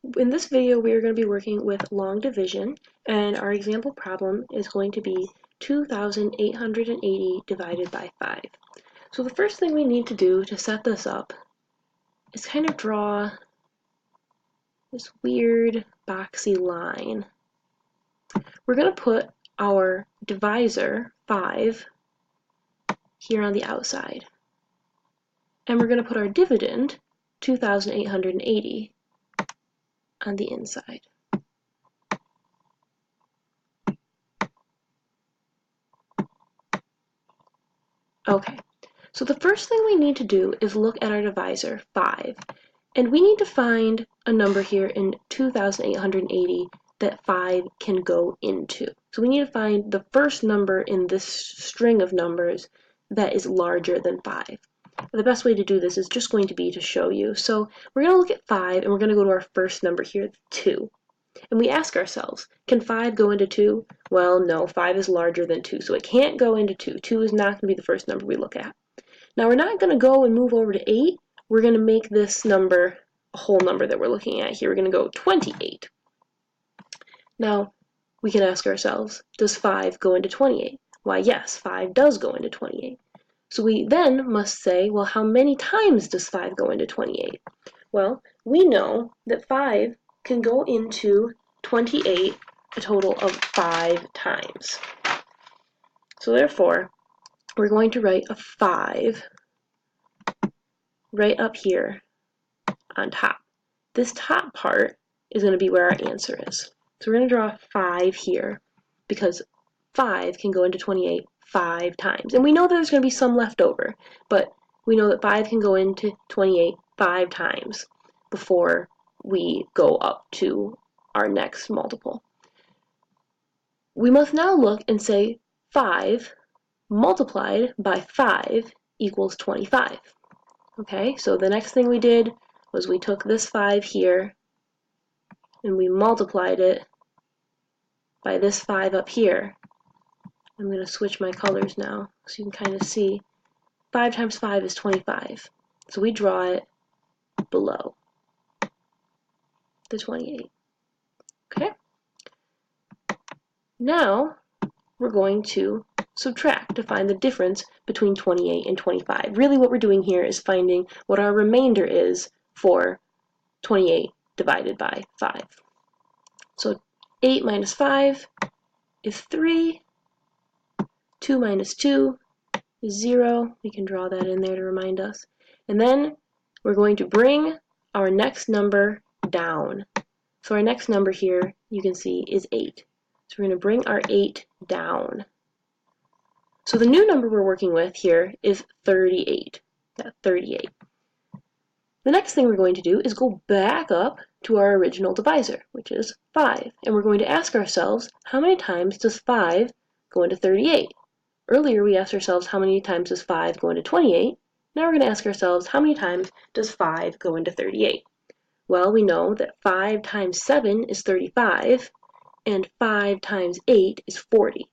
In this video, we are going to be working with long division, and our example problem is going to be 2,880 divided by 5. So the first thing we need to do to set this up is kind of draw this weird boxy line. We're going to put our divisor, 5, here on the outside. And we're going to put our dividend, 2,880, on the inside. Okay, so the first thing we need to do is look at our divisor, 5, and we need to find a number here in 2,880 that 5 can go into. So we need to find the first number in this string of numbers that is larger than 5. The best way to do this is just going to be to show you. So we're going to look at 5, and we're going to go to our first number here, 2. And we ask ourselves, can 5 go into 2? Well, no, 5 is larger than 2, so it can't go into 2. 2 is not going to be the first number we look at. Now we're not going to go and move over to 8. We're going to make this number a whole number that we're looking at here. We're going to go 28. Now, we can ask ourselves, does 5 go into 28? Why, yes, 5 does go into 28. So we then must say, well, how many times does 5 go into 28? Well, we know that 5 can go into 28 a total of 5 times. So therefore, we're going to write a 5 right up here on top. This top part is going to be where our answer is. So we're going to draw a 5 here because 5 can go into 28 5 times. And we know that there's going to be some left over, but we know that 5 can go into 28 5 times before we go up to our next multiple. We must now look and say 5 multiplied by 5 equals 25. Okay, so the next thing we did was we took this 5 here and we multiplied it by this 5 up here. I'm going to switch my colors now so you can kind of see. 5 times 5 is 25. So we draw it below the 28. Okay? Now we're going to subtract to find the difference between 28 and 25. Really what we're doing here is finding what our remainder is for 28 divided by 5. So 8 minus 5 is 3. 2 minus 2 is 0. We can draw that in there to remind us. And then we're going to bring our next number down. So our next number here, you can see, is 8. So we're going to bring our 8 down. So the new number we're working with here is 38. Yeah, 38. The next thing we're going to do is go back up to our original divisor, which is 5. And we're going to ask ourselves, how many times does 5 go into 38? Earlier we asked ourselves, how many times does 5 go into 28? Now we're going to ask ourselves, how many times does 5 go into 38? Well, we know that 5 times 7 is 35, and 5 times 8 is 40.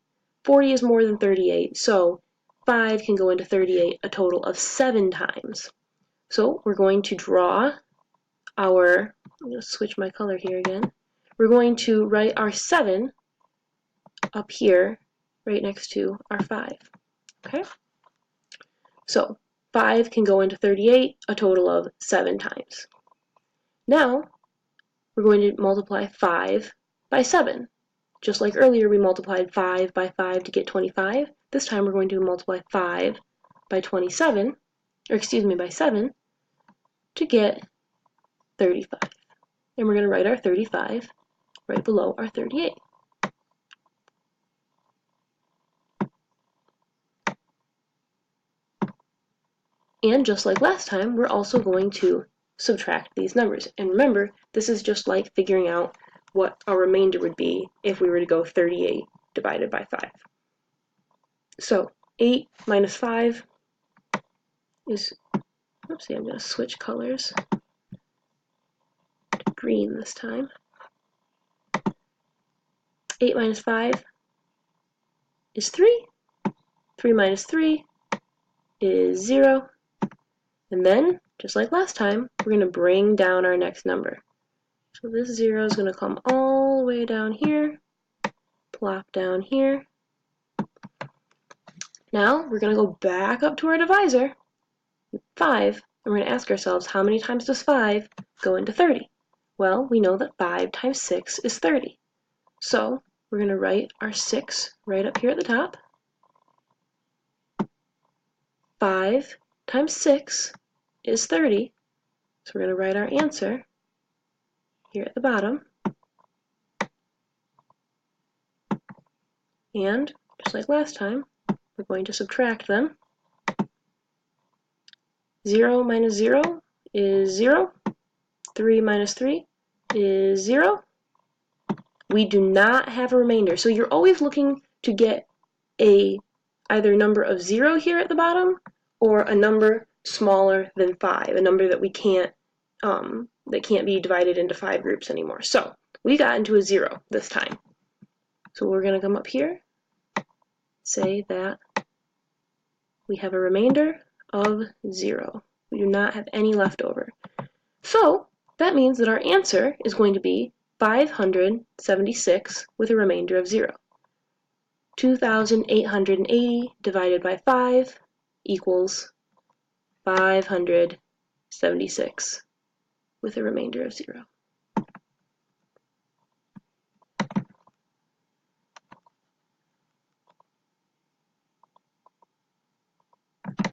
40 is more than 38, so 5 can go into 38 a total of 7 times. So we're going to draw our, I'm going to switch my color here again. We're going to write our 7 up here, right next to our 5. Okay? So 5 can go into 38 a total of 7 times. Now we're going to multiply 5 by 7. Just like earlier we multiplied 5 by 5 to get 25, this time we're going to multiply 5 by 27, or excuse me, by 7 to get 35. And we're going to write our 35 right below our 38. And just like last time, we're also going to subtract these numbers. And remember, this is just like figuring out what our remainder would be if we were to go 38 divided by 5. So 8 minus 5 is, oopsie, I'm going to switch colors to green this time. 8 minus 5 is 3. 3 minus 3 is 0. And then, just like last time, we're going to bring down our next number. So this 0 is going to come all the way down here, plop down here. Now we're going to go back up to our divisor, 5, and we're going to ask ourselves, how many times does 5 go into 30? Well, we know that 5 times 6 is 30. So we're going to write our 6 right up here at the top. 5 times 6 is 30. So we're going to write our answer here at the bottom. And just like last time, we're going to subtract them. 0 minus 0 is 0. 3 minus 3 is 0. We do not have a remainder. So you're always looking to get either number of 0 here at the bottom or a number smaller than 5, a number that we can't be divided into 5 groups anymore. So we got into a 0 this time. So we're going to come up here, say that we have a remainder of 0. We do not have any left over. So that means that our answer is going to be 576 with a remainder of 0. 2,880 divided by 5 equals 576 with a remainder of 0.